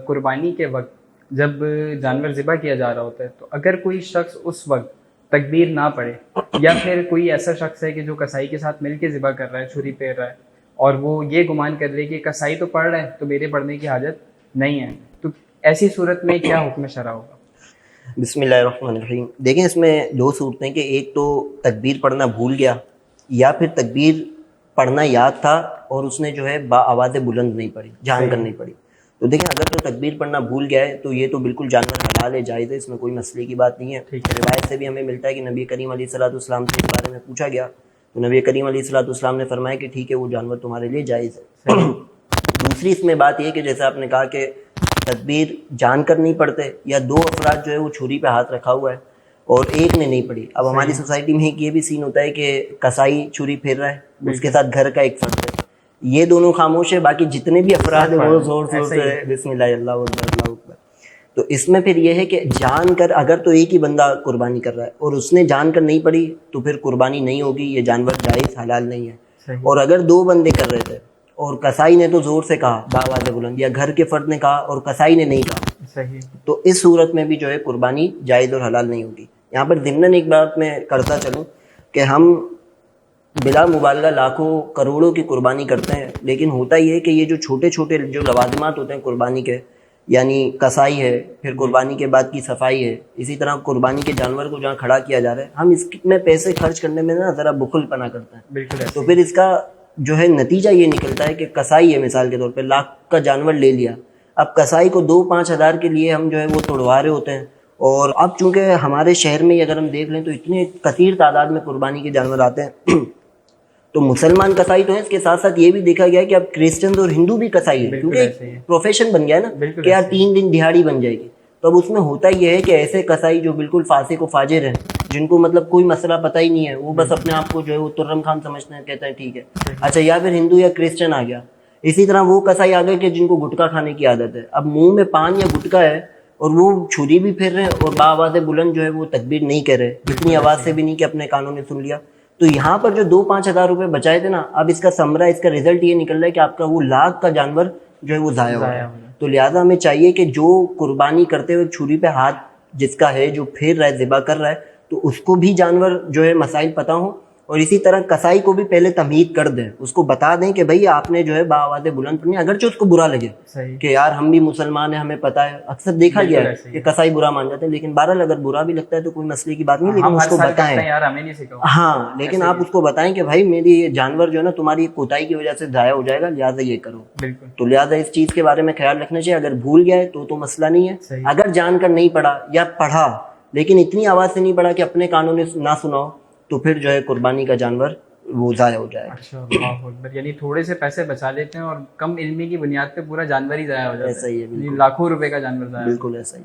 قربانی کے وقت جب جانور ذبح کیا جا رہا ہوتا ہے تو اگر کوئی شخص اس وقت تکبیر نہ پڑھے، یا پھر کوئی ایسا شخص ہے کہ جو کسائی کے ساتھ مل کے ذبح کر رہا ہے، چھری پھیر رہا ہے، اور وہ یہ گمان کر رہے کہ کسائی تو پڑھ رہا ہے تو میرے پڑھنے کی حاجت نہیں ہے، تو ایسی صورت میں کیا حکم شرع ہوگا؟ بسم اللہ الرحمن الرحیم. دیکھیں اس میں دو صورتیں کہ ایک تو تکبیر پڑھنا بھول گیا، یا پھر تکبیر پڑھنا یاد تھا اور اس نے جو ہے با آواز بلند نہیں پڑھی، جان کر نہیں پڑھی. تو دیکھیں اگر تو تکبیر پڑھنا بھول گیا ہے تو یہ تو بالکل جانور حلال ہے، جائز ہے، اس میں کوئی مسئلے کی بات نہیں ہے. روایت سے بھی ہمیں ملتا ہے کہ نبی کریم علیہ الصلوۃ والسلام سے اس بارے میں پوچھا گیا تو نبی کریم علیہ الصلوۃ والسلام نے فرمایا کہ ٹھیک ہے، وہ جانور تمہارے لیے جائز ہے. دوسری اس میں بات یہ کہ جیسا آپ نے کہا کہ تکبیر جان کر نہیں پڑھتے، یا دو افراد جو ہے وہ چھری پہ ہاتھ رکھا ہوا ہے اور ایک نے نہیں پڑھی. اب ہماری سوسائٹی میں یہ بھی سین ہوتا ہے کہ کسائی چھری پھیر رہا ہے، اس کے ساتھ گھر کا ایک فرد ہے، یہ دونوں خاموش ہے، باقی جتنے بھی افراد ہیں وہ زور زور سے بسم اللہ اللہ اکبر اللہ اکبر. تو اس میں پھر یہ ہے کہ جان کر اگر تو ایک ہی بندہ قربانی کر رہا ہے اور اس نے جان کر نہیں پڑھی تو پھر قربانی نہیں ہوگی، یہ جانور جائز حلال نہیں ہے. اور اگر دو بندے کر رہے تھے اور کسائی نے تو زور سے کہا باواز بلند، یا گھر کے فرد نے کہا اور کسائی نے نہیں کہا، تو اس صورت میں بھی جو ہے قربانی جائز اور حلال نہیں ہوگی. یہاں پر ضمناً ایک بات میں کرتا چلوں کہ ہم بلا مبالغہ لاکھوں کروڑوں کی قربانی کرتے ہیں، لیکن ہوتا یہ ہے کہ یہ جو چھوٹے چھوٹے جو لوازمات ہوتے ہیں قربانی کے، یعنی کسائی ہے، پھر قربانی کے بعد کی صفائی ہے، اسی طرح قربانی کے جانور کو جہاں کھڑا کیا جا رہا ہے، ہم اس میں پیسے خرچ کرنے میں نا ذرا بخل پنا کرتے ہیں. تو پھر اس کا جو ہے نتیجہ یہ نکلتا ہے کہ کسائی ہے، مثال کے طور پہ لاکھ کا جانور لے لیا، اب کسائی کو 2-5 ہزار کے لیے ہم جو ہے وہ توڑوا رہے ہوتے ہیں. اور اب چونکہ ہمارے شہر میں اگر ہم دیکھ لیں تو اتنے کثیر تعداد میں قربانی کے جانور آتے ہیں، تو مسلمان کسائی تو ہیں، اس کے ساتھ ساتھ یہ بھی دیکھا گیا ہے کہ اب کرسچنز اور ہندو بھی کسائی ہیں، کیونکہ پروفیشن بن گیا ہے نا کہ یار 3 دن دہاڑی بن جائے گی. تو اب اس میں ہوتا یہ ہے کہ ایسے کسائی جو بالکل فاسق و فاجر ہیں، جن کو مطلب کوئی مسئلہ پتہ ہی نہیں ہے، وہ بس اپنے آپ کو جو ہے وہ ترم خان سمجھتے ہیں، کہتے ہیں ٹھیک ہے اچھا. یا پھر ہندو یا کرسچن آ گیا. اسی طرح وہ کسائی آ گئے کہ جن کو گٹکا کھانے کی عادت ہے، اب منہ میں پان یا گٹکا ہے اور وہ چھری بھی پھیر رہے ہیں اور باآواز بلند جو ہے وہ تکبیر نہیں کہہ رہے، اتنی آواز سے بھی نہیں کہ اپنے کانوں نے سن لیا. تو یہاں پر جو 2-5 ہزار روپے بچائے تھے نا، اب اس کا ثمرہ، اس کا رزلٹ یہ نکل رہا ہے کہ آپ کا وہ لاکھ کا جانور جو ہے وہ ضائع ہو رہا ہے. تو لہٰذا ہمیں چاہیے کہ جو قربانی کرتے ہوئے چھری پہ ہاتھ جس کا ہے، جو پھیر رہا ہے، ذبح کر رہا ہے، تو اس کو بھی جانور جو ہے مسائل پتہ ہوں، اور اسی طرح کسائی کو بھی پہلے تمہید کر دیں، اس کو بتا دیں کہ بھائی آپ نے جو ہے باآواز بلند پڑھنی، اگرچہ اس کو برا لگے کہ یار ہم بھی مسلمان ہیں، ہمیں پتہ ہے. اکثر دیکھا گیا ہے کہ کسائی برا مان جاتے ہیں، لیکن بہرحال اگر برا بھی لگتا ہے تو کوئی مسئلے کی بات نہیں، لیکن اس کو بتائیں. ہاں، لیکن آپ اس کو بتائیں کہ بھائی میری یہ جانور جو ہے نا تمہاری کوتاہی کی وجہ سے ضائع ہو جائے گا، لہٰذا یہ کرو. تو لہٰذا اس چیز کے بارے میں خیال رکھنا چاہیے. اگر بھول گیا ہے تو مسئلہ نہیں ہے، اگر جان کر نہیں پڑھا یا پڑھا لیکن اتنی آواز سے نہیں پڑھا کہ اپنے کانوں نے نہ سناؤ، تو پھر جو ہے قربانی کا جانور وہ ضائع ہو جائے گا. اچھا، اللہ اکبر. یعنی تھوڑے سے پیسے بچا لیتے ہیں اور کم علمی کی بنیاد پہ پورا جانور ہی ضائع ہو جاتا ہے. ایسا ہی ہے، بالکل لاکھوں روپے کا جانور ضائع. بالکل ایسا ہی.